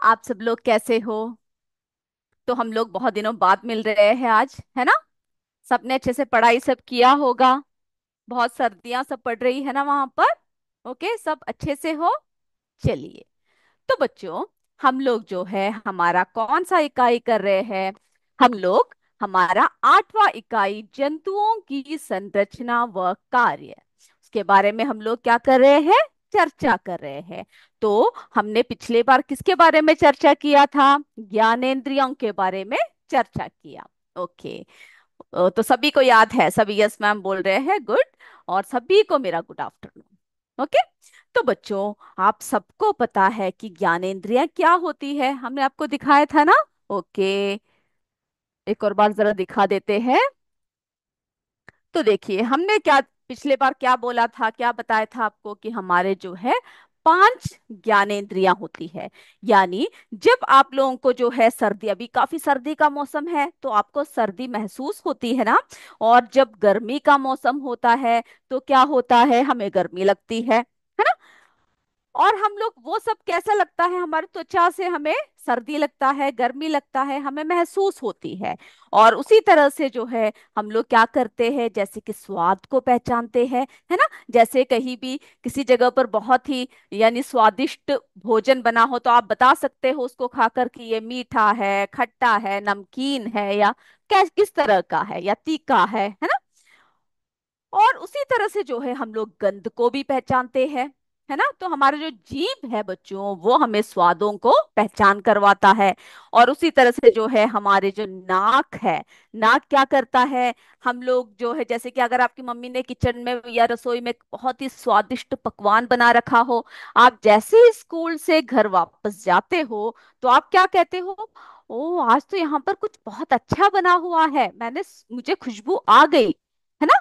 आप सब लोग कैसे हो? तो हम लोग बहुत दिनों बाद मिल रहे हैं आज, है ना? सबने अच्छे से पढ़ाई सब किया होगा। बहुत सर्दियां सब पड़ रही है ना वहां पर। ओके, सब अच्छे से हो। चलिए। तो बच्चों, हम लोग जो है हमारा कौन सा इकाई कर रहे हैं? हम लोग हमारा 8वां इकाई जंतुओं की संरचना व कार्य, उसके बारे में हम लोग क्या कर रहे हैं? चर्चा कर रहे हैं। तो हमने पिछले बार किसके बारे में चर्चा किया था? ज्ञानेंद्रियों के बारे में चर्चा किया। ओके। तो सभी को याद है? सभी यस मैम बोल रहे हैं, गुड। और सभी को मेरा गुड आफ्टरनून। ओके। तो बच्चों, आप सबको पता है कि ज्ञानेंद्रियां क्या होती है, हमने आपको दिखाया था ना। ओके, एक और बार जरा दिखा देते हैं। तो देखिए, हमने क्या पिछले बार क्या बोला था, क्या बताया था आपको कि हमारे जो है 5 ज्ञानेंद्रियां होती है। यानी जब आप लोगों को जो है सर्दी, अभी काफी सर्दी का मौसम है तो आपको सर्दी महसूस होती है ना। और जब गर्मी का मौसम होता है तो क्या होता है? हमें गर्मी लगती है ना। और हम लोग वो सब कैसा लगता है? हमारी त्वचा से हमें सर्दी लगता है, गर्मी लगता है, हमें महसूस होती है। और उसी तरह से जो है हम लोग क्या करते हैं, जैसे कि स्वाद को पहचानते हैं, है ना। जैसे कहीं भी किसी जगह पर बहुत ही यानी स्वादिष्ट भोजन बना हो तो आप बता सकते हो उसको खाकर कि ये मीठा है, खट्टा है, नमकीन है, या किस तरह का है, या तीखा है ना। और उसी तरह से जो है हम लोग गंध को भी पहचानते हैं, है ना। तो हमारा जो जीभ है बच्चों, वो हमें स्वादों को पहचान करवाता है। और उसी तरह से जो है हमारे जो नाक है, नाक क्या करता है? हम लोग जो है, जैसे कि अगर आपकी मम्मी ने किचन में या रसोई में बहुत ही स्वादिष्ट पकवान बना रखा हो, आप जैसे ही स्कूल से घर वापस जाते हो तो आप क्या कहते हो? ओ, आज तो यहाँ पर कुछ बहुत अच्छा बना हुआ है, मुझे खुशबू आ गई, है ना।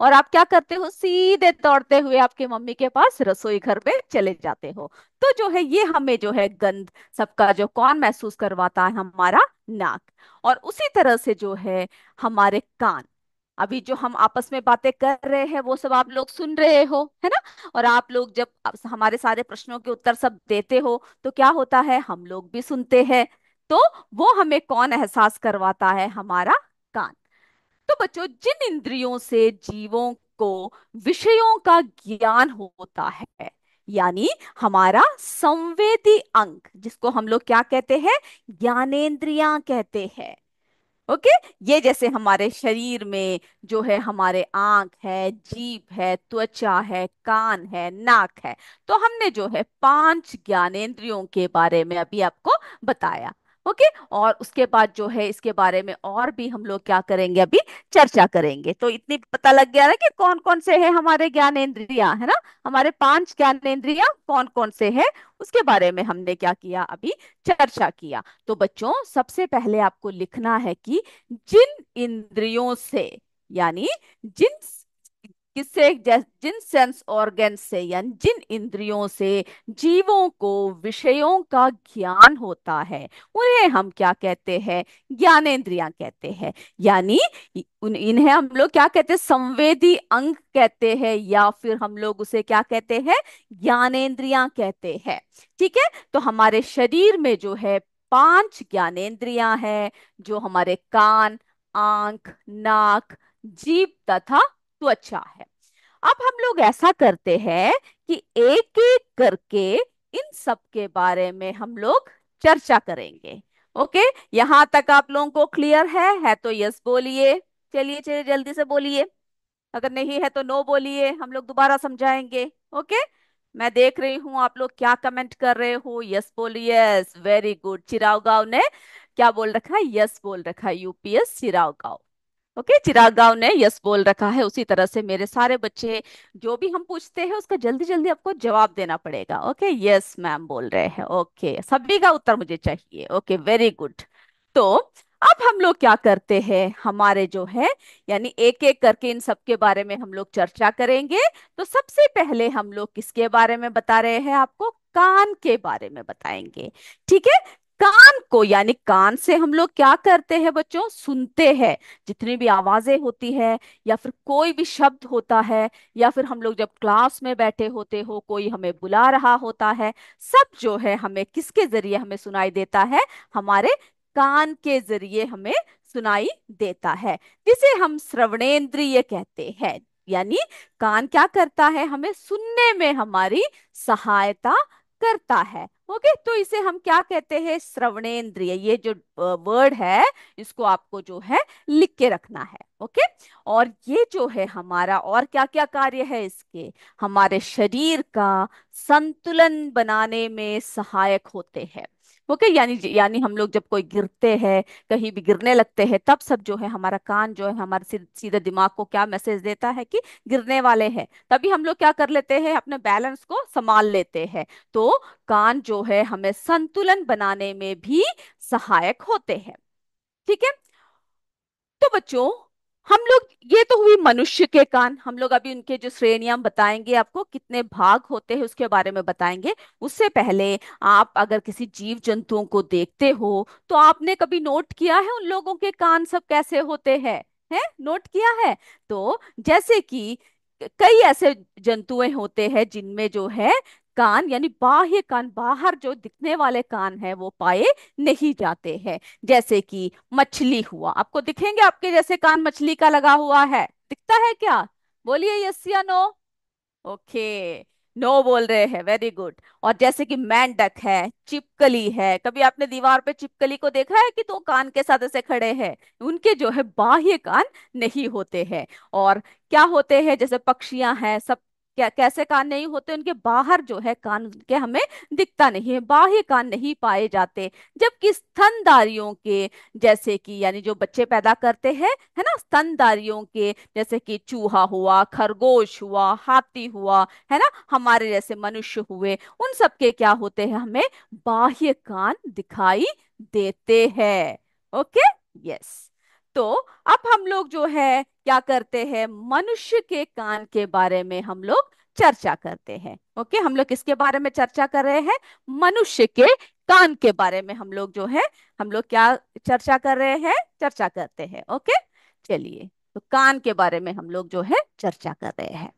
और आप क्या करते हो? सीधे दौड़ते हुए आपके मम्मी के पास रसोई घर में चले जाते हो। तो जो है ये हमें जो है गंध सबका जो कौन महसूस करवाता है? हमारा नाक। और उसी तरह से जो है हमारे कान, अभी जो हम आपस में बातें कर रहे हैं वो सब आप लोग सुन रहे हो, है ना। और आप लोग जब हमारे सारे प्रश्नों के उत्तर सब देते हो तो क्या होता है? हम लोग भी सुनते हैं। तो वो हमें कौन एहसास करवाता है? हमारा कान। तो बच्चों, जिन इंद्रियों से जीवों को विषयों का ज्ञान होता है, यानी हमारा संवेदी अंग, जिसको हम लोग क्या कहते हैं? ज्ञानेंद्रियां कहते हैं। ओके। ये जैसे हमारे शरीर में जो है हमारे आंख है, जीभ है, त्वचा है, कान है, नाक है। तो हमने जो है 5 ज्ञानेंद्रियों के बारे में अभी आपको बताया। ओके। और उसके बाद जो है इसके बारे में और भी हम लोग क्या करेंगे? अभी चर्चा करेंगे। तो इतनी पता लग गया ना कि कौन कौन से है हमारे ज्ञानेंद्रियां, है ना। हमारे 5 ज्ञानेंद्रियां कौन कौन से है, उसके बारे में हमने क्या किया? अभी चर्चा किया। तो बच्चों, सबसे पहले आपको लिखना है कि जिन इंद्रियों से, यानी जिन जिन सेंस ऑर्गन से, यानी जिन इंद्रियों से जीवों को विषयों का ज्ञान होता है, उन्हें हम क्या कहते हैं? ज्ञानेंद्रियां कहते हैं। यानी इन्हें हम लोग क्या कहते हैं? संवेदी अंग कहते हैं, या फिर हम लोग उसे क्या कहते हैं? ज्ञानेंद्रियां कहते हैं। ठीक है। तो हमारे शरीर में जो है 5 ज्ञानेंद्रियां हैं, जो हमारे कान, आंख, नाक, जीभ तथा त्वचा है। अब हम लोग ऐसा करते हैं कि एक एक करके इन सब के बारे में हम लोग चर्चा करेंगे। ओके। यहां तक आप लोगों को क्लियर है तो यस बोलिए। चलिए चलिए, जल्दी से बोलिए। अगर नहीं है तो नो बोलिए, हम लोग दोबारा समझाएंगे। ओके। मैं देख रही हूँ आप लोग क्या कमेंट कर रहे हो। यस बोलिए। Yes, very good. चिराग गांव ने क्या बोल रखा है? यस बोल रखा है। यूपीएस चिराग गांव। ओके, चिराग गांव ने यस बोल रखा है। उसी तरह से मेरे सारे बच्चे, जो भी हम पूछते हैं उसका जल्दी जल्दी आपको जवाब देना पड़ेगा। ओके, यस मैम बोल रहे हैं। ओके, सभी का उत्तर मुझे चाहिए। Okay, very good. तो अब हम लोग क्या करते हैं? हमारे जो है यानी एक एक करके इन सब के बारे में हम लोग चर्चा करेंगे। तो सबसे पहले हम लोग किसके बारे में बता रहे हैं? आपको कान के बारे में बताएंगे। ठीक है। कान को, यानी कान से हम लोग क्या करते हैं बच्चों, सुनते हैं। जितनी भी आवाजें होती है, या फिर कोई भी शब्द होता है, या फिर हम लोग जब क्लास में बैठे होते हो कोई हमें बुला रहा होता है, सब जो है हमें किसके जरिए हमें सुनाई देता है, हमारे कान के जरिए हमें सुनाई देता है, जिसे हम श्रवणेंद्रिय कहते हैं। यानी कान क्या करता है, हमें सुनने में हमारी सहायता करता है। ओके, तो इसे हम क्या कहते हैं, श्रवणेंद्रिय। ये जो वर्ड है, इसको आपको जो है लिख के रखना है। ओके, और ये जो है हमारा और क्या क्या कार्य है इसके, हमारे शरीर का संतुलन बनाने में सहायक होते हैं। ओके, यानी हम लोग जब कोई गिरते हैं, कहीं भी गिरने लगते हैं, तब सब जो है हमारा कान जो है हमारे सीधे दिमाग को क्या मैसेज देता है कि गिरने वाले हैं। तभी हम लोग क्या कर लेते हैं, अपने बैलेंस को संभाल लेते हैं। तो कान जो है हमें संतुलन बनाने में भी सहायक होते हैं। ठीक है, तो बच्चों, हम लोग, ये तो हुई मनुष्य के कान। हम लोग अभी उनके जो श्रेणियां बताएंगे, आपको कितने भाग होते हैं उसके बारे में बताएंगे। उससे पहले, आप अगर किसी जीव जंतुओं को देखते हो, तो आपने कभी नोट किया है उन लोगों के कान सब कैसे होते हैं नोट किया है? तो जैसे कि कई ऐसे जंतुएं होते हैं जिनमें जो है कान, यानी बाह्य कान, बाहर जो दिखने वाले कान है वो पाए नहीं जाते हैं। जैसे कि मछली हुआ, आपको दिखेंगे आपके जैसे कान मछली का लगा हुआ है, दिखता है क्या? बोलिए यस या नो। ओके, नो बोल रहे हैं, वेरी गुड। और जैसे कि मेंढक है, चिपकली है, कभी आपने दीवार पे चिपकली को देखा है कि तो कान के साथ ऐसे खड़े हैं? उनके जो है बाह्य कान नहीं होते हैं। और क्या होते हैं, जैसे पक्षियां हैं, सब क्या कैसे कान नहीं होते उनके, बाहर जो है कान उनके हमें दिखता नहीं है, बाह्य कान नहीं पाए जाते। जबकि स्तनधारियों के, जैसे कि यानी जो बच्चे पैदा करते हैं, है ना, स्तनधारियों के, जैसे कि चूहा हुआ, खरगोश हुआ, हाथी हुआ, है ना, हमारे जैसे मनुष्य हुए, उन सब के क्या होते हैं, हमें बाह्य कान दिखाई देते हैं। Okay, yes. तो अब हम लोग जो है क्या करते हैं, मनुष्य के कान के बारे में हम लोग चर्चा करते हैं। ओके, हम लोग किसके बारे में चर्चा कर रहे हैं, मनुष्य के कान के बारे में हम लोग जो है, हम लोग क्या चर्चा कर रहे हैं, चर्चा करते हैं। ओके, चलिए, तो कान के बारे में हम लोग जो है चर्चा कर रहे हैं।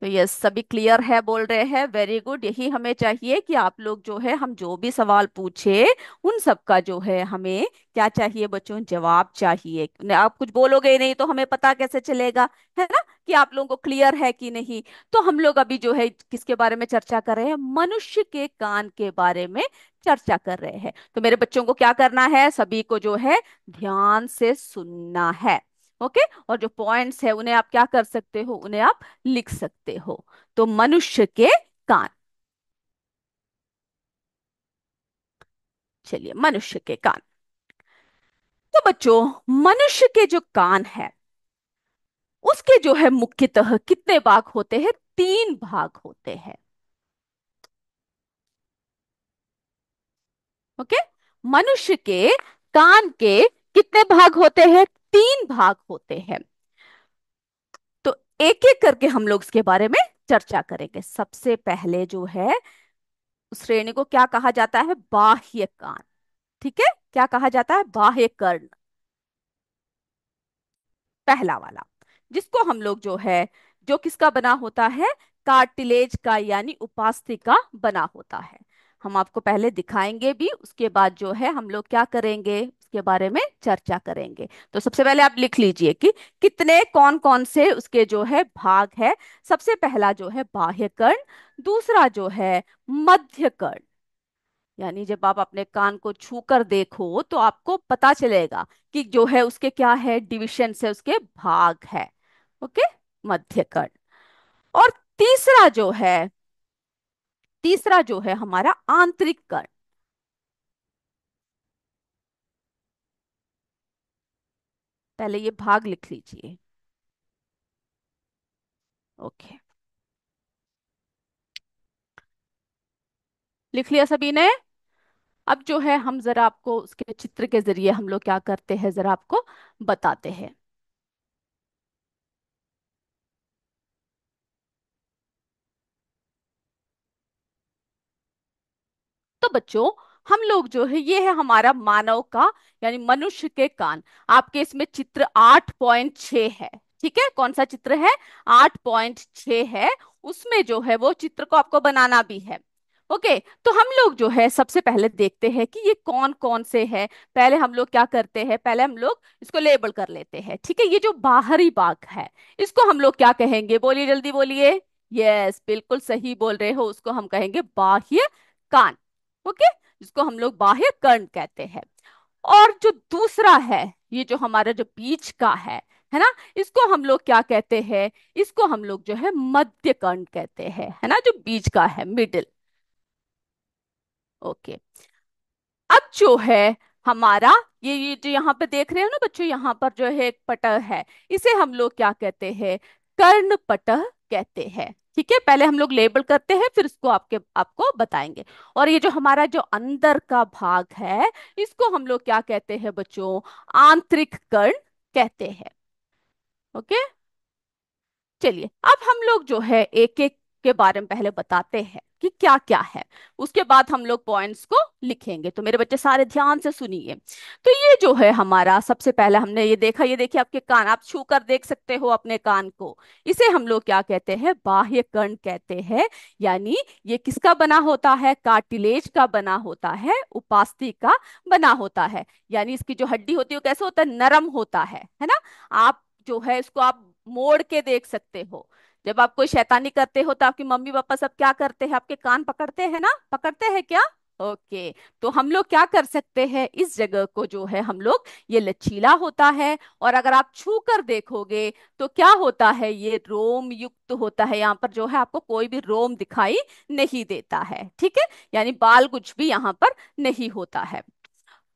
तो ये सभी क्लियर है, बोल रहे हैं, वेरी गुड। यही हमें चाहिए कि आप लोग जो है, हम जो भी सवाल पूछे उन सब का जो है हमें क्या चाहिए बच्चों, जवाब चाहिए। आप कुछ बोलोगे ही नहीं तो हमें पता कैसे चलेगा, है ना, कि आप लोगों को क्लियर है कि नहीं। तो हम लोग अभी जो है किसके बारे में चर्चा कर रहे हैं, मनुष्य के कान के बारे में चर्चा कर रहे हैं। तो मेरे बच्चों को क्या करना है, सभी को जो है ध्यान से सुनना है। ओके, और जो पॉइंट्स है उन्हें आप क्या कर सकते हो, उन्हें आप लिख सकते हो। तो मनुष्य के कान, चलिए, मनुष्य के कान। तो बच्चों, मनुष्य के जो कान है उसके जो है मुख्यतः कितने भाग होते हैं, 3 भाग होते हैं। ओके, मनुष्य के कान के कितने भाग होते हैं, 3 भाग होते हैं। तो एक एक करके हम लोग इसके बारे में चर्चा करेंगे। सबसे पहले जो है, उस श्रेणी को क्या कहा जाता है, बाह्य कान। ठीक है, क्या कहा जाता है, बाह्य कर्ण, पहला वाला, जिसको हम लोग जो है, जो किसका बना होता है, कार्टिलेज का, यानी उपास्थि का बना होता है। हम आपको पहले दिखाएंगे भी, उसके बाद जो है हम लोग क्या करेंगे, उसके बारे में चर्चा करेंगे। तो सबसे पहले आप लिख लीजिए कि कितने, कौन कौन से उसके जो है भाग है। सबसे पहला जो है बाह्य कर्ण, दूसरा जो है मध्य कर्ण, यानी जब आप अपने कान को छू कर देखो तो आपको पता चलेगा कि जो है उसके क्या है, डिविजन से उसके भाग है। ओके, मध्य कर्ण। और तीसरा जो है, तीसरा जो है हमारा आंतरिक कर्ण। पहले ये भाग लिख लीजिए। ओके, लिख लिया सभी ने? अब जो है हम जरा आपको उसके चित्र के जरिए हम लोग क्या करते हैं, जरा आपको बताते हैं। तो बच्चों, हम लोग जो है ये है हमारा मानव का यानी मनुष्य के कान। आपके इसमें चित्र 8.6 है। ठीक है, कौन सा चित्र है? 8.6 है। उसमें जो है वो चित्र को आपको बनाना भी है। ओके, तो हम लोग जो है सबसे पहले देखते हैं कि ये कौन कौन से हैं। पहले हम लोग क्या करते हैं, पहले हम लोग इसको लेबल कर लेते हैं। ठीक है, ये जो बाहरी भाग है इसको हम लोग क्या कहेंगे? बोलिए, जल्दी बोलिए। यस, बिल्कुल सही बोल रहे हो, उसको हम कहेंगे बाह्य कान। ओके, जिसको हम लोग बाह्य कर्ण कहते हैं। और जो दूसरा है, ये जो हमारा जो बीच का है ना, इसको हम लोग क्या कहते हैं? इसको हम लोग जो है मध्य कर्ण कहते हैं, है ना, जो बीच का है, मिडिल। ओके, अब जो है हमारा ये जो यहाँ पे देख रहे हो ना बच्चों, यहाँ पर जो है एक पटह है, इसे हम लोग क्या कहते हैं? कर्ण पटह कहते हैं। ठीक है, पहले हम लोग लेबल करते हैं, फिर इसको आपको बताएंगे। और ये जो हमारा जो अंदर का भाग है, इसको हम लोग क्या कहते हैं बच्चों? आंतरिक कर्ण कहते हैं। ओके, चलिए अब हम लोग जो है एक एक के बारे में पहले बताते हैं कि क्या क्या है। उसके बाद हम लोग पॉइंट्स को लिखेंगे। तो मेरे बच्चे सारे ध्यान से सुनिए। तो ये जो है हमारा सबसे पहले हमने ये देखा, ये देखिए आपके कान, आप छू कर देख सकते हो अपने कान को। इसे हम लोग क्या कहते हैं? बाह्य कर्ण कहते हैं। यानी ये किसका बना होता है? कार्टिलेज का बना होता है, उपास्थि का बना होता है। यानी इसकी जो हड्डी होती है वो कैसे होता है? नरम होता है ना। आप जो है इसको आप मोड़ के देख सकते हो। जब आप कोई शैतानी करते हो तो आपकी मम्मी पापा सब क्या करते हैं? आपके कान पकड़ते हैं ना, पकड़ते हैं क्या? ओके, तो हम लोग क्या कर सकते हैं? इस जगह को जो है हम लोग, ये लचीला होता है। और अगर आप छू कर देखोगे तो क्या होता है? ये रोम युक्त होता है। यहाँ पर जो है आपको कोई भी रोम दिखाई नहीं देता है। ठीक है, यानी बाल कुछ भी यहाँ पर नहीं होता है।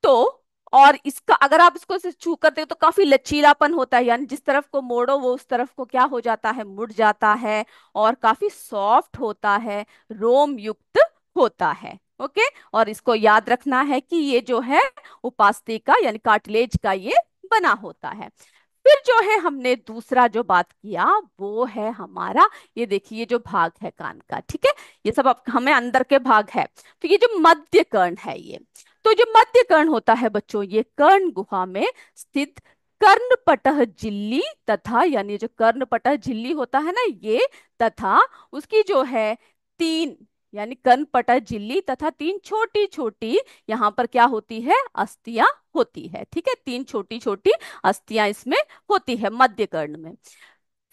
तो और इसका अगर आप इसको से छू करते हो तो काफी लचीलापन होता है, यानी जिस तरफ को मोड़ो वो उस तरफ को क्या हो जाता है? मुड़ जाता है। और काफी सॉफ्ट होता है, रोम युक्त होता है। ओके, और इसको याद रखना है कि ये जो है उपास्थि का यानी कार्टिलेज का ये बना होता है। फिर जो है हमने दूसरा जो बात किया वो है हमारा, ये देखिए ये जो भाग है कान का। ठीक है, ये सब हमें अंदर के भाग है। तो ये जो मध्य कर्ण है ये, तो जो मध्य कर्ण होता है बच्चों, ये कर्ण गुहा में स्थित कर्णपटह झिल्ली तथा, यानी जो कर्णपटह झिल्ली होता है ना ये, तथा उसकी जो है तीन, यानी कर्णपटह झिल्ली तथा तीन छोटी छोटी यहाँ पर क्या होती है? अस्थियां होती है। ठीक है, तीन छोटी छोटी अस्थियां इसमें होती है मध्य कर्ण में।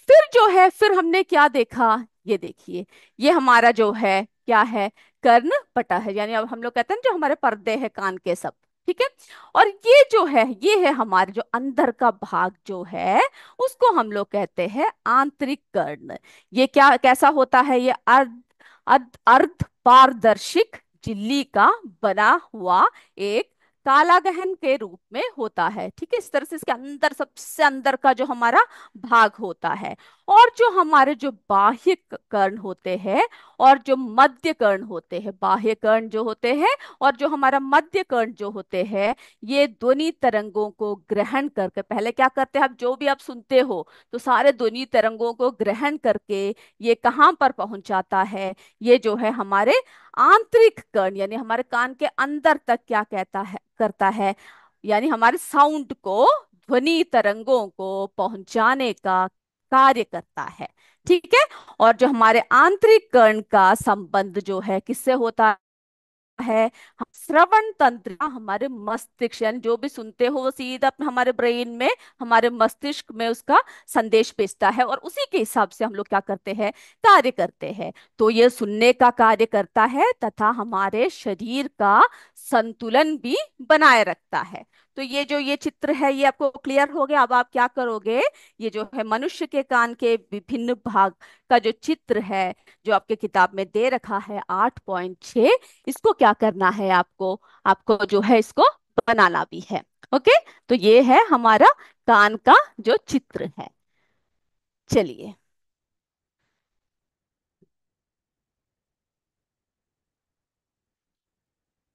फिर जो है, फिर हमने क्या देखा? ये देखिए, ये हमारा जो है क्या है? कर्ण पटा है, यानी अब हम लोग कहते हैं ना जो हमारे पर्दे हैं कान के सब। ठीक है, और ये जो है ये है हमारे जो अंदर का भाग जो है, उसको हम लोग कहते हैं आंतरिक कर्ण। ये क्या कैसा होता है? ये अर्ध अर्ध अर्ध पारदर्शिक झिल्ली का बना हुआ एक काला गहन के रूप में होता है। ठीक है, इस तरह से इसके अंदर सबसे अंदर का जो हमारा भाग होता है। और जो हमारे जो बाह्य कर्ण होते हैं और जो मध्य कर्ण होते हैं, बाह्य कर्ण जो होते हैं और जो हमारा मध्य कर्ण जो होते हैं, ये ध्वनि तरंगों को ग्रहण करके, पहले क्या करते हैं? आप जो भी आप सुनते हो तो सारे ध्वनि तरंगों को ग्रहण करके ये कहाँ पर पहुंचाता है? ये जो है हमारे आंतरिक कर्ण यानी हमारे कान के अंदर तक क्या कहता है करता है? यानी हमारे साउंड को, ध्वनि तरंगों को पहुंचाने का कार्य करता है। ठीक है, और जो हमारे आंतरिक कर्ण का संबंध जो है किससे होता है? श्रवण तंत्र, हमारे मस्तिष्क, यानी जो भी सुनते हो वो सीधा हमारे ब्रेन में, हमारे मस्तिष्क में उसका संदेश भेजता है और उसी के हिसाब से हम लोग क्या करते हैं? कार्य करते हैं। तो ये सुनने का कार्य करता है तथा हमारे शरीर का संतुलन भी बनाए रखता है। तो ये जो ये चित्र है ये आपको क्लियर हो गया। अब आप क्या करोगे? ये जो है मनुष्य के कान के विभिन्न भाग का जो चित्र है, जो आपके किताब में दे रखा है 8.6, इसको क्या करना है आपको? आपको जो है इसको बनाना भी है। ओके, तो ये है हमारा कान का जो चित्र है। चलिए,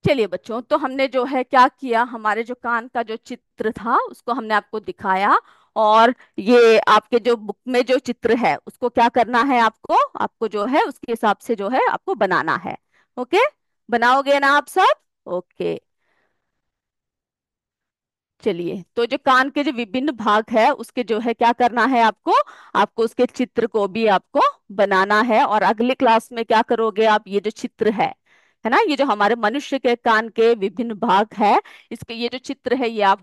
चलिए बच्चों, तो हमने जो है क्या किया? हमारे जो कान का जो चित्र था उसको हमने आपको दिखाया। और ये आपके जो बुक में जो चित्र है उसको क्या करना है? आपको आपको जो है उसके हिसाब से जो है आपको बनाना है। ओके, बनाओगे ना आप सब? ओके। चलिए, तो जो कान के जो विभिन्न भाग है उसके जो है क्या करना है आपको, आपको उसके चित्र को भी आपको बनाना है। और अगले क्लास में क्या करोगे आप, ये जो चित्र है ना, ये जो हमारे मनुष्य के कान के विभिन्न भाग है, इसके ये जो चित्र है ये आप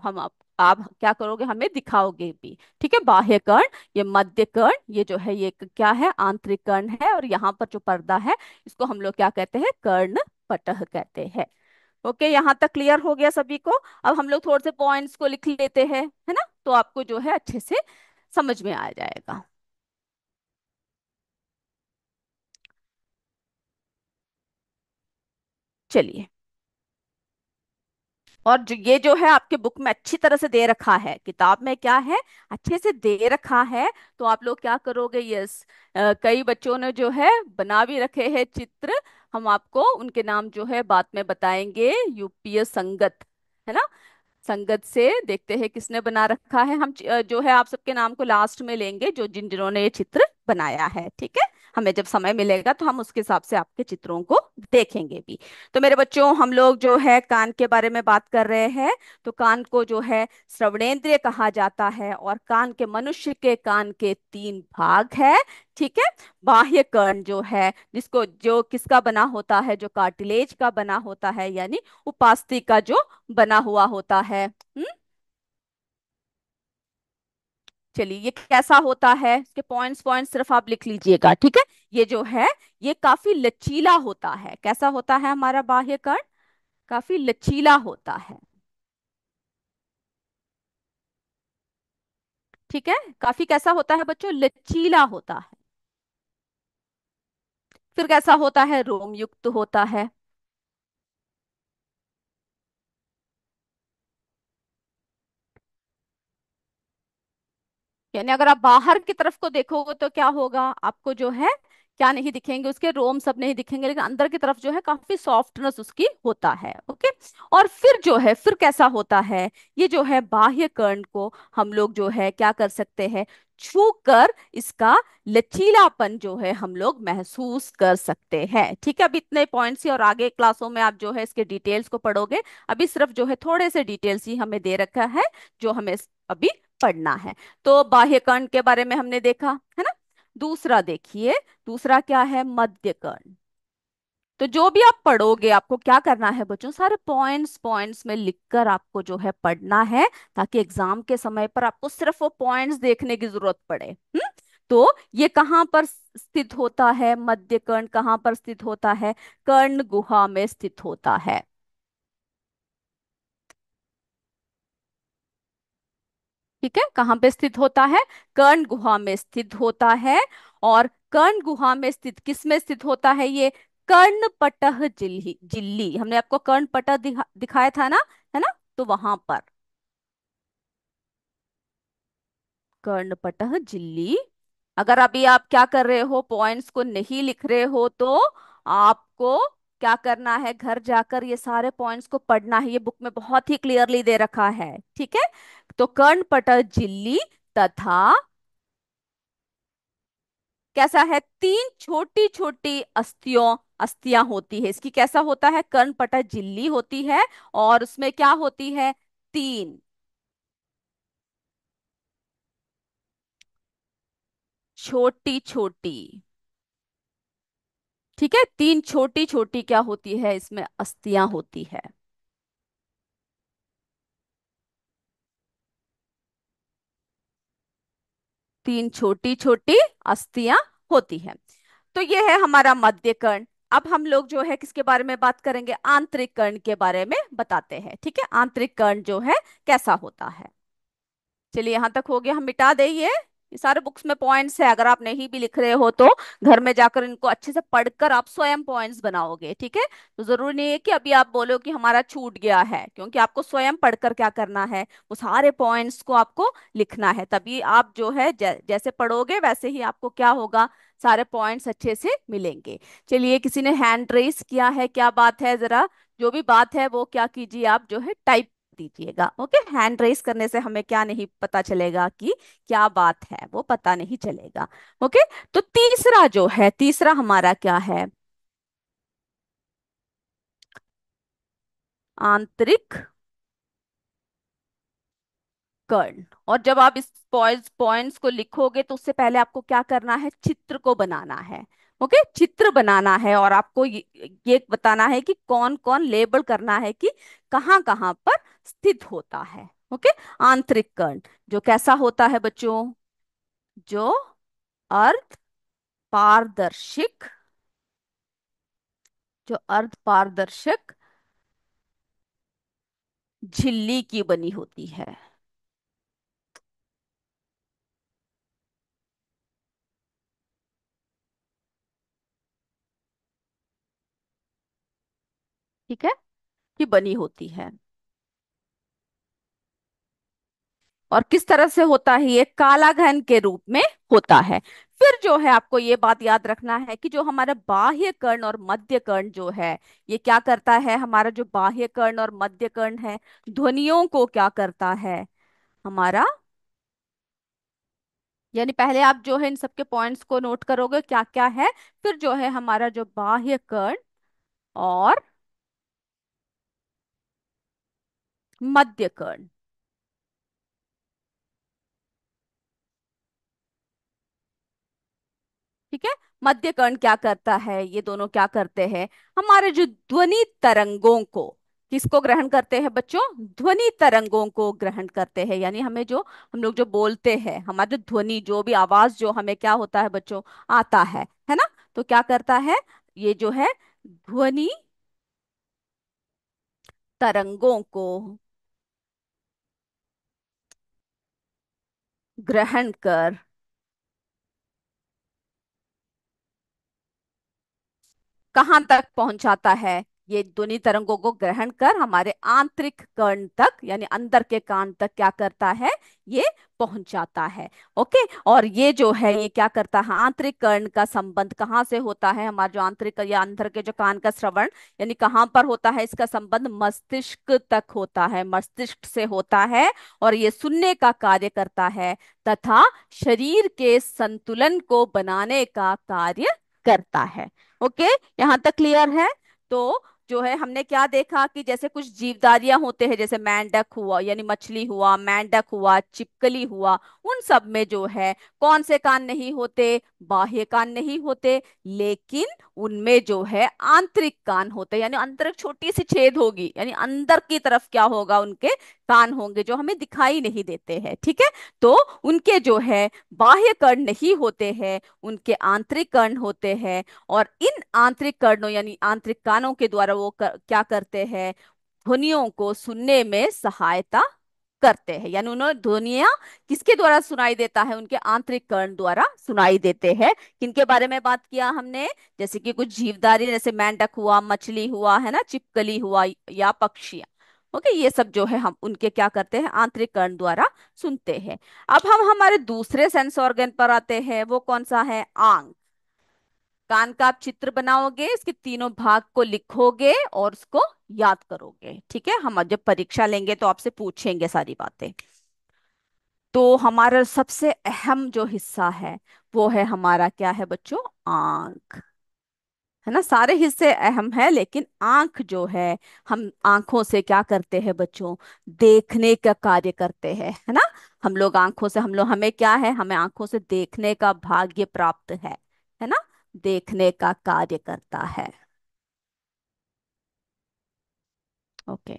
क्या करोगे, हमें दिखाओगे भी। ठीक है, बाह्य कर्ण, ये मध्य कर्ण, ये जो है ये क्या है, आंतरिक कर्ण है, और यहाँ पर जो पर्दा है इसको हम लोग क्या कहते हैं, कर्ण पटह कहते हैं। ओके, यहाँ तक क्लियर हो गया सभी को। अब हम लोग थोड़े से पॉइंट्स को लिख लेते हैं, है ना, तो आपको जो है अच्छे से समझ में आ जाएगा। चलिए, और जो ये जो है आपके बुक में अच्छी तरह से दे रखा है, किताब में क्या है, अच्छे से दे रखा है। तो आप लोग क्या करोगे, यस, कई बच्चों ने जो है बना भी रखे हैं चित्र। हम आपको उनके नाम जो है बाद में बताएंगे, यूपीएस संगत, है ना, संगत से देखते हैं किसने बना रखा है। हम जो है आप सबके नाम को लास्ट में लेंगे, जो जिन जिन्होंने ये चित्र बनाया है, ठीक है। हमें जब समय मिलेगा तो हम उसके हिसाब से आपके चित्रों को देखेंगे भी। तो मेरे बच्चों, हम लोग जो है कान के बारे में बात कर रहे हैं। तो कान को जो है श्रवणेंद्रिय कहा जाता है, और कान के, मनुष्य के कान के तीन भाग है। ठीक है, बाह्य कर्ण जो है, जिसको जो किसका बना होता है, जो कार्टिलेज का बना होता है, यानी उपास्थि का जो बना हुआ होता है। चलिए, ये कैसा होता है, इसके पॉइंट्स पॉइंट्स सिर्फ आप लिख लीजिएगा, ठीक है। ये जो है ये काफी लचीला होता है। कैसा होता है हमारा बाह्य कर्ण, काफी लचीला होता है। ठीक है, काफी कैसा होता है बच्चों, लचीला होता है। फिर कैसा होता है, रोम युक्त होता है। यानी अगर आप बाहर की तरफ को देखोगे तो क्या होगा, आपको जो है क्या नहीं दिखेंगे, उसके रोम सब नहीं दिखेंगे, लेकिन अंदर की तरफ जो है काफी सॉफ्टनेस उसकी होता है। ओके, और फिर जो है, फिर कैसा होता है, ये जो है बाह्य कर्ण को हम लोग जो है क्या कर सकते हैं, छू कर इसका लचीलापन जो है हम लोग महसूस कर सकते हैं। ठीक है, अब इतने पॉइंट्स ही, और आगे क्लासों में आप जो है इसके डिटेल्स को पढ़ोगे। अभी सिर्फ जो है थोड़े से डिटेल्स ही हमें दे रखा है, जो हमें अभी पढ़ना है। तो बाह्य कर्ण के बारे में हमने देखा, है ना। दूसरा देखिए, दूसरा क्या है, मध्य कर्ण। तो जो भी आप पढ़ोगे आपको क्या करना है बच्चों, सारे पॉइंट्स पॉइंट्स में लिखकर आपको जो है पढ़ना है, ताकि एग्जाम के समय पर आपको सिर्फ वो पॉइंट्स देखने की जरूरत पड़े। तो ये कहाँ पर स्थित होता है, मध्य कर्ण कहाँ पर स्थित होता है, कर्ण गुहा में स्थित होता है। ठीक है, कहाँ पे स्थित होता है, कर्ण गुहा में स्थित होता है। और कर्ण गुहा में स्थित, किस में स्थित होता है ये, कर्णपटह झिल्ली, झिल्ली हमने आपको कर्णपटह दिखाया था ना, है ना, तो वहां पर कर्णपटह झिल्ली। अगर अभी आप क्या कर रहे हो, पॉइंट्स को नहीं लिख रहे हो, तो आपको क्या करना है, घर जाकर ये सारे पॉइंट्स को पढ़ना है। ये बुक में बहुत ही क्लियरली दे रखा है, ठीक है। तो कर्णपटह झिल्ली तथा कैसा है, तीन छोटी छोटी अस्थियां होती है इसकी। कैसा होता है, कर्णपटह झिल्ली होती है, और उसमें क्या होती है, तीन छोटी छोटी, ठीक है, तीन छोटी छोटी क्या होती है, इसमें अस्थियां होती है। तीन छोटी छोटी अस्थियां होती है। तो ये है हमारा मध्य कर्ण। अब हम लोग जो है किसके बारे में बात करेंगे, आंतरिक कर्ण के बारे में बताते हैं। ठीक है, आंतरिक कर्ण जो है कैसा होता है। चलिए, यहाँ तक हो गया, हम मिटा दे ये सारे बुक्स में पॉइंट्स है। अगर आप नहीं भी लिख रहे हो तो घर में जाकर इनको अच्छे से पढ़कर आप स्वयं पॉइंट्स बनाओगे। ठीक है, तो जरूरी नहीं है कि अभी आप बोलो कि हमारा छूट गया है, क्योंकि आपको स्वयं पढ़कर क्या करना है, वो सारे पॉइंट्स को आपको लिखना है। तभी आप जो है जैसे पढ़ोगे वैसे ही आपको क्या होगा, सारे पॉइंट्स अच्छे से मिलेंगे। चलिए, किसी ने हैंड रेस किया है, क्या बात है, जरा जो भी बात है वो क्या कीजिए, आप जो है टाइप दीजिएगा। ओके, हैंड रेस करने से हमें क्या नहीं पता चलेगा कि क्या बात है, वो पता नहीं चलेगा। ओके, तो तीसरा जो है, तीसरा हमारा क्या है, आंतरिक कर्ण। और जब आप इस पॉइंट्स को लिखोगे तो उससे पहले आपको क्या करना है, चित्र को बनाना है। ओके, चित्र बनाना है और आपको ये बताना है कि कौन कौन लेबल करना है कि कहाँ कहाँ पर स्थित होता है। ओके, आंतरिक कर्ण जो कैसा होता है बच्चों, जो अर्ध पारदर्शिक, जो अर्ध पारदर्शक झिल्ली की बनी होती है। ठीक है, की बनी होती है। और किस तरह से होता है, ये काला घन के रूप में होता है। फिर जो है आपको ये बात याद रखना है कि जो हमारा बाह्य कर्ण और मध्य कर्ण जो है, ये क्या करता है, हमारा जो बाह्य कर्ण और मध्य कर्ण है, ध्वनियों को क्या करता है हमारा, यानी पहले आप जो है इन सबके पॉइंट्स को नोट करोगे क्या क्या है। फिर जो है हमारा जो बाह्य कर्ण और मध्य कर्ण, ठीक है, मध्य कर्ण क्या करता है, ये दोनों क्या करते हैं, हमारे जो ध्वनि तरंगों को, किसको ग्रहण करते हैं बच्चों, ध्वनि तरंगों को ग्रहण करते हैं। यानी हमें जो, हम लोग जो बोलते हैं, हमारा जो ध्वनि, जो भी आवाज जो हमें क्या होता है बच्चों, आता है ना, तो क्या करता है, ये जो है ध्वनि तरंगों को ग्रहण कर कहाँ तक पहुंचाता है, ये ध्वनि तरंगों को ग्रहण कर हमारे आंतरिक कर्ण तक, यानी अंदर के कान तक क्या करता है, ये पहुंचाता है। ओके, और ये जो है ये क्या करता है, आंतरिक कर्ण का संबंध कहाँ से होता है, हमारा जो आंतरिक या अंदर के जो कान का श्रवण, यानी कहाँ पर होता है, इसका संबंध मस्तिष्क तक होता है, मस्तिष्क से होता है। और ये सुनने का कार्य करता है तथा शरीर के संतुलन को बनाने का कार्य करता है। ओके, यहाँ तक क्लियर है। तो जो है हमने क्या देखा कि जैसे कुछ जीवधारियां होते हैं, जैसे मेंढक हुआ यानी मछली हुआ, मेंढक हुआ, छिपकली हुआ, उन सब में जो है कौन से कान नहीं होते, बाह्य कान नहीं होते, लेकिन उनमें जो है आंतरिक कान होते हैं, यानी अंदर एक छोटी सी छेद होगी, यानी अंदर की तरफ क्या होगा, उनके कान होंगे जो हमें दिखाई नहीं देते हैं। ठीक है, तो उनके जो है बाह्य कर्ण नहीं होते हैं, उनके आंतरिक कर्ण होते हैं। और इन आंतरिक कर्णों यानी आंतरिक कानों के द्वारा वो क्या करते हैं, ध्वनियों को सुनने में सहायता करते हैं। यानी उन्हें ध्वनिया किसके द्वारा सुनाई देता है, उनके आंतरिक कर्ण द्वारा सुनाई देते हैं। किनके बारे में बात किया हमने, जैसे कि कुछ जीवधारी, जैसे मेंढक हुआ, मछली हुआ, है ना, छिपकली हुआ या पक्षियां। ओके, ये सब जो है हम उनके क्या करते हैं, आंतरिक कर्ण द्वारा सुनते हैं। अब हम हमारे दूसरे सेंस ऑर्गन पर आते हैं, वो कौन सा है, आंख। कान का आप चित्र बनाओगे, इसके तीनों भाग को लिखोगे और उसको याद करोगे। ठीक है, हम जब परीक्षा लेंगे तो आपसे पूछेंगे सारी बातें। तो हमारा सबसे अहम जो हिस्सा है वो है हमारा क्या है बच्चों, आंख, है ना। सारे हिस्से अहम है लेकिन आंख जो है, हम आंखों से क्या करते हैं बच्चों, देखने का कार्य करते हैं, है ना। हम लोग आंखों से, हम लोग, हमें क्या है, हमें आंखों से देखने का भाग्य प्राप्त है ना, देखने का कार्य करता है। ओके,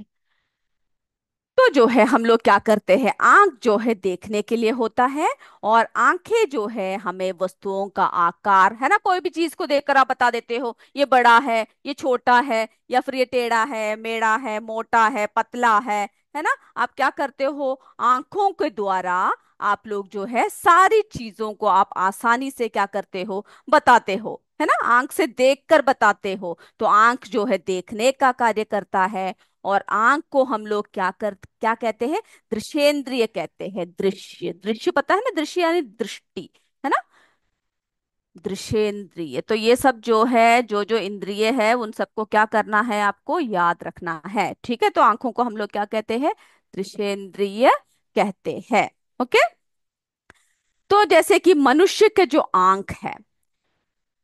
तो जो है हम लोग क्या करते हैं, आंख जो है देखने के लिए होता है। और आंखें जो है हमें वस्तुओं का आकार, है ना, कोई भी चीज को देखकर आप बता देते हो ये बड़ा है, ये छोटा है, या फिर ये टेढ़ा है, मेढ़ा है, मोटा है, पतला है ना। आप क्या करते हो, आंखों के द्वारा आप लोग जो है सारी चीजों को आप आसानी से क्या करते हो, बताते हो, है ना, आंख से देखकर बताते हो। तो आंख जो है देखने का कार्य करता है। और आंख को हम लोग क्या कहते हैं, दृश्येंद्रिय कहते हैं। दृश्य, दृश्य पता है ना, दृश्य यानी दृष्टि, है ना, दृश्येंद्रिय। तो ये सब जो है, जो जो इंद्रिय है, उन सबको क्या करना है, आपको याद रखना है। ठीक है, तो आंखों को हम लोग क्या कहते हैं, दृश्येंद्रिय कहते हैं। ओके, तो जैसे कि मनुष्य के जो आंख है,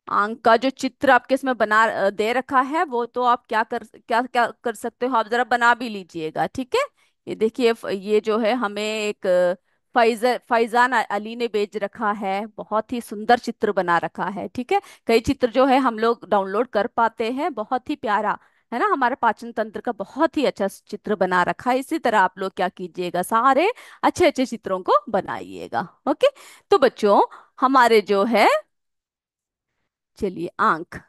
आंख का जो चित्र आपके इसमें बना दे रखा है, वो तो आप क्या क्या कर सकते हो, आप जरा बना भी लीजिएगा, ठीक है। ये देखिए, ये जो है हमें एक फैजान अली ने भेज रखा है, बहुत ही सुंदर चित्र बना रखा है, ठीक है। कई चित्र जो है हम लोग डाउनलोड कर पाते हैं, बहुत ही प्यारा है ना, हमारे पाचन तंत्र का बहुत ही अच्छा चित्र बना रखा है। इसी तरह आप लोग क्या कीजिएगा, सारे अच्छे अच्छे चित्रों को बनाइएगा, ओके। तो बच्चों, हमारे जो है, चलिए, आंख,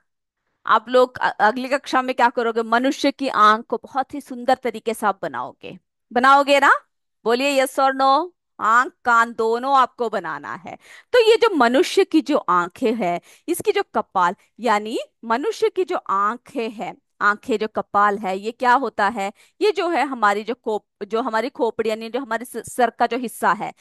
आप लोग अगली कक्षा में क्या करोगे, मनुष्य की आंख को बहुत ही सुंदर तरीके से आप बनाओगे, बनाओगे ना? बोलिए यस और नो। आंख कान दोनों आपको बनाना है। तो ये जो मनुष्य की जो आंखें हैं, इसकी जो कपाल, यानी मनुष्य की जो आंखें हैं, आंखें जो कपाल है, ये क्या होता है, ये जो है हमारी जो हमारी खोपड़ी, यानी जो हमारे सर का जो हिस्सा है,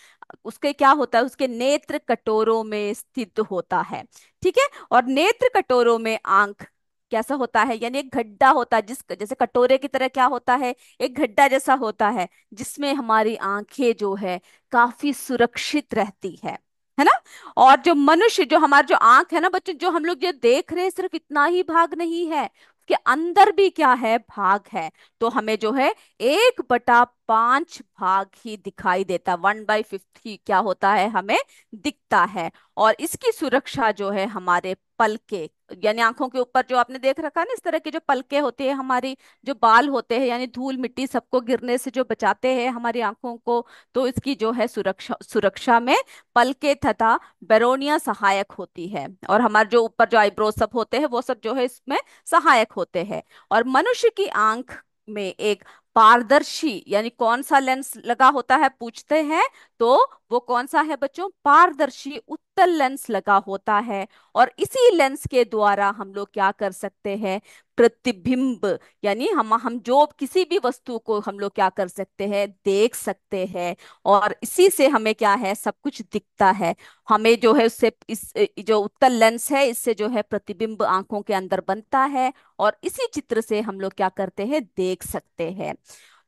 उसके क्या होता है, उसके नेत्र कटोरों में स्थित होता है, ठीक है। और नेत्र कटोरों में आंख कैसा होता है, यानी एक गड्ढा होता है, जिस जैसे कटोरे की तरह क्या होता है, एक गड्ढा जैसा होता है, जिसमें हमारी आंखें जो है काफी सुरक्षित रहती है ना। और जो मनुष्य, जो हमारा जो आंख है ना बच्चों, जो हम लोग ये देख रहे हैं, सिर्फ इतना ही भाग नहीं है, उसके अंदर भी क्या है, भाग है। तो हमें जो है 1/5 भाग ही दिखाई देता, 1/5 ही क्या होता है, हमें दिखता है। और इसकी सुरक्षा जो है हमारे पलके, यानी आंखों के ऊपर जो आपने देख रखा है ना, इस तरह के जो पलके होते हैं, हमारी जो बाल होते हैं, यानी धूल मिट्टी सबको गिरने से जो बचाते हैं हमारी आंखों को, तो इसकी जो है सुरक्षा सुरक्षा में पलके तथा बेरोनिया सहायक होती है। और हमारे जो ऊपर जो आईब्रो सब होते हैं, वो सब जो है इसमें सहायक होते हैं। और मनुष्य की आंख में एक पारदर्शी, यानी कौन सा लेंस लगा होता है पूछते हैं, तो वो कौन सा है बच्चों, पारदर्शी उत्तल लेंस लगा होता है। और इसी लेंस के द्वारा हम लोग क्या कर सकते हैं, प्रतिबिंब, यानी हम जो किसी भी वस्तु को हम लोग क्या कर सकते हैं, देख सकते हैं। और इसी से हमें क्या है, सब कुछ दिखता है। हमें जो है उससे इस जो उत्तल लेंस है, इससे जो है प्रतिबिंब आंखों के अंदर बनता है। और इसी चित्र से हम लोग क्या करते हैं, देख सकते हैं।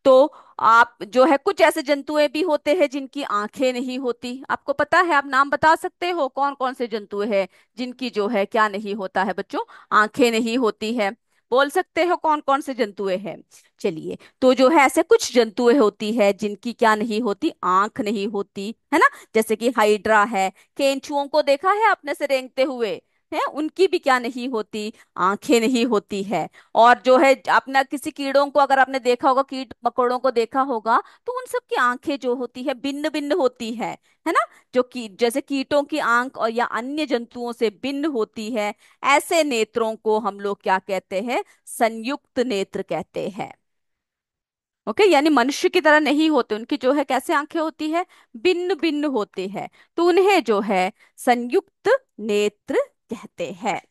तो आप जो है, कुछ ऐसे जंतुएं भी होते हैं जिनकी आंखें नहीं होती, आपको पता है? आप नाम बता सकते हो कौन कौन से जंतु हैं जिनकी जो है क्या नहीं होता है बच्चों, आंखें नहीं होती है? बोल सकते हो कौन कौन से जंतुएं हैं? चलिए, तो जो है ऐसे कुछ जंतुएं होती है जिनकी क्या नहीं होती, आंख नहीं होती, है ना। जैसे कि हाइड्रा है, केंचुओं को देखा है आपने से रेंगते हुए, है, उनकी भी क्या नहीं होती, आंखें नहीं होती है। और जो है अपना किसी कीड़ों को अगर आपने देखा होगा, कीट मकोड़ों को देखा होगा, तो उन सब की आंखें जो होती है भिन्न भिन्न होती है ना। जो की जैसे कीटों की आंख और या अन्य जंतुओं से भिन्न होती है, ऐसे नेत्रों को हम लोग क्या कहते हैं, संयुक्त नेत्र कहते हैं। ओके, यानी मनुष्य की तरह नहीं होते, उनकी जो है कैसे आंखें होती है, भिन्न भिन्न होती है, तो उन्हें जो है संयुक्त नेत्र कहते हैं।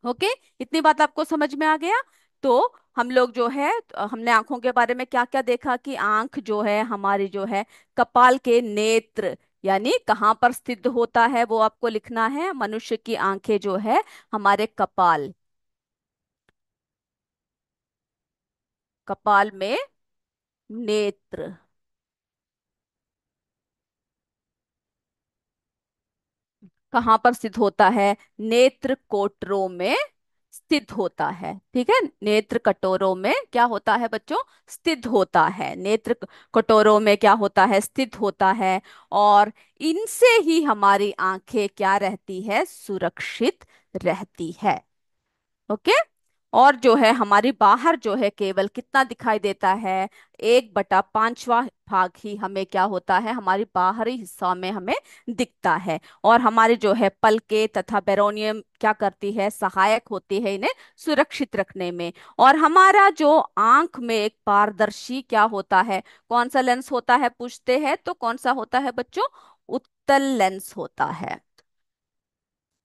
ओके, इतनी बात आपको समझ में आ गया? तो हम लोग जो है, हमने आंखों के बारे में क्या क्या देखा, कि आंख जो है हमारी जो है कपाल के नेत्र, यानी कहाँ पर स्थित होता है वो आपको लिखना है। मनुष्य की आंखें जो है हमारे कपाल, कपाल में नेत्र कहाँ पर स्थित होता है, नेत्र कोटरों में स्थित होता है, ठीक है। नेत्र कटोरों में क्या होता है बच्चों, स्थित होता है, नेत्र कटोरों में क्या होता है, स्थित होता है। और इनसे ही हमारी आंखें क्या रहती है, सुरक्षित रहती है। ओके। और जो है हमारी बाहर जो है केवल कितना दिखाई देता है, 1/5वां भाग ही हमें क्या होता है, हमारी बाहरी हिस्सा में हमें दिखता है। और हमारे जो है पलके तथा बेरोनियम क्या करती है, सहायक होती है इन्हें सुरक्षित रखने में। और हमारा जो आंख में एक पारदर्शी क्या होता है, कौन सा लेंस होता है पूछते हैं, तो कौन सा होता है बच्चों, उत्तल लेंस होता है,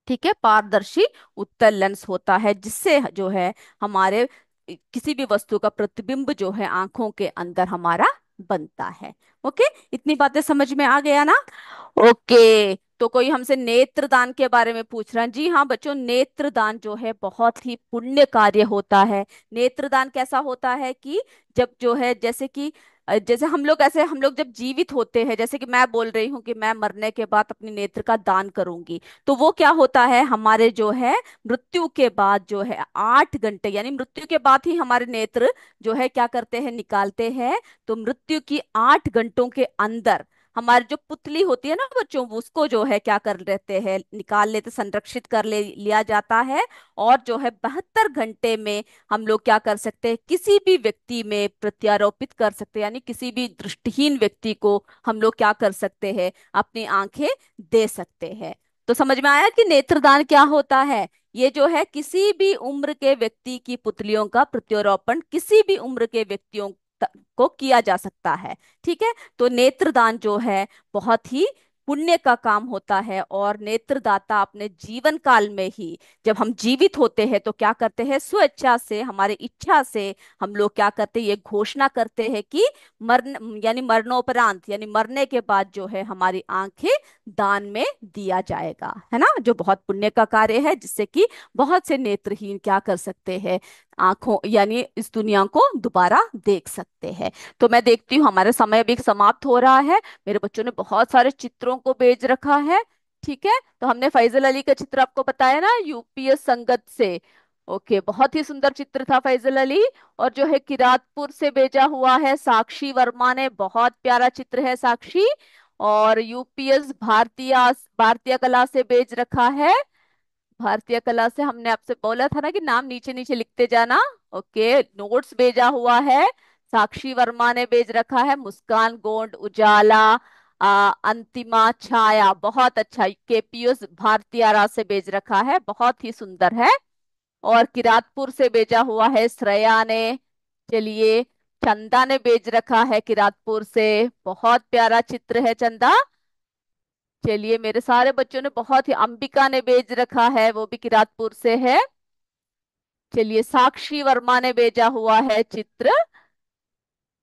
ठीक है। पारदर्शी उत्तल लेंस होता है, जिससे जो है हमारे किसी भी वस्तु का प्रतिबिंब जो है आंखों के अंदर हमारा बनता है। ओके, इतनी बातें समझ में आ गया ना? ओके, तो कोई हमसे नेत्रदान के बारे में पूछ रहा है। जी हाँ बच्चों, नेत्रदान जो है बहुत ही पुण्य कार्य होता है। नेत्रदान कैसा होता है कि जब जो है, जैसे कि जैसे हम लोग, ऐसे हम लोग जब जीवित होते हैं, जैसे कि मैं बोल रही हूँ कि मैं मरने के बाद अपनी नेत्र का दान करूंगी, तो वो क्या होता है, हमारे जो है मृत्यु के बाद जो है 8 घंटे, यानी मृत्यु के बाद ही हमारे नेत्र जो है क्या करते हैं, निकालते हैं। तो मृत्यु की 8 घंटों के अंदर हमारी जो पुतली होती है ना बच्चों, उसको जो है क्या कर लेते हैं, निकाल लेते, संरक्षित कर लिया जाता है। और जो है 72 घंटे में हम लोग क्या कर सकते हैं, किसी भी व्यक्ति में प्रत्यारोपित कर सकते हैं, यानी किसी भी दृष्टिहीन व्यक्ति को हम लोग क्या कर सकते हैं, अपनी आंखें दे सकते हैं। तो समझ में आया कि नेत्रदान क्या होता है। ये जो है किसी भी उम्र के व्यक्ति की पुतलियों का प्रत्यारोपण किसी भी उम्र के व्यक्तियों को किया जा सकता है। ठीक है। तो नेत्रदान जो है बहुत ही पुण्य का काम होता है, और नेत्रदाता अपने जीवन काल में ही, जब हम जीवित होते हैं तो क्या करते हैं, स्वेच्छा से, हमारे इच्छा से हम लोग क्या करते हैं, ये घोषणा करते हैं कि मरण, यानी मरणोपरांत, यानी मरने के बाद जो है हमारी आंखें दान में दिया जाएगा, है ना, जो बहुत पुण्य का कार्य है, जिससे कि बहुत से नेत्रहीन क्या कर सकते हैं, आंखों यानी इस दुनिया को दोबारा देख सकते हैं। तो मैं देखती हूँ हमारा समय भी समाप्त हो रहा है। मेरे बच्चों ने बहुत सारे चित्रों को भेज रखा है। ठीक है। तो हमने फैजल अली का चित्र आपको बताया ना, यूपीएस संगत से। ओके, बहुत ही सुंदर चित्र था फैजल अली। और जो है किरातपुर से भेजा हुआ है साक्षी वर्मा ने, बहुत प्यारा चित्र है साक्षी। और यूपीएस भारतीय भारतीय कला से भेज रखा है। भारतीय कला से हमने आपसे बोला था ना कि नाम नीचे नीचे लिखते जाना। ओके, नोट्स भेजा हुआ है, साक्षी वर्मा ने भेज रखा है। मुस्कान गोंड उजाला, अंतिमा छाया, बहुत अच्छा, केपीएस भारतीय से भेज रखा है, बहुत ही सुंदर है। और किरातपुर से भेजा हुआ है श्रेया ने। चलिए, चंदा ने भेज रखा है किरातपुर से, बहुत प्यारा चित्र है चंदा। चलिए, मेरे सारे बच्चों ने बहुत ही, अंबिका ने भेज रखा है, वो भी किरातपुर से है। चलिए, साक्षी वर्मा ने भेजा हुआ है चित्र।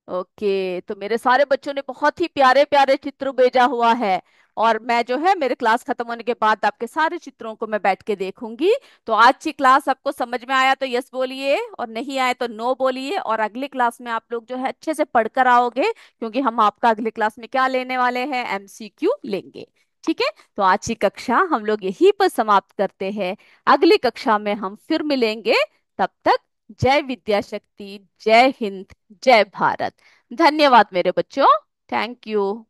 ओके, तो मेरे सारे बच्चों ने बहुत ही प्यारे प्यारे चित्र भेजा हुआ है। और मैं जो है मेरे क्लास खत्म होने के बाद आपके सारे चित्रों को मैं बैठ के देखूंगी। तो आज की क्लास आपको समझ में आया तो यस बोलिए, और नहीं आए तो नो बोलिए। और अगली क्लास में आप लोग जो है अच्छे से पढ़कर आओगे, क्योंकि हम आपका अगली क्लास में क्या लेने वाले हैं, एमसीक्यू लेंगे। ठीक है। तो आज की कक्षा हम लोग यहीं पर समाप्त करते हैं। अगली कक्षा में हम फिर मिलेंगे। तब तक जय विद्या शक्ति, जय हिंद, जय भारत। धन्यवाद मेरे बच्चों। Thank you.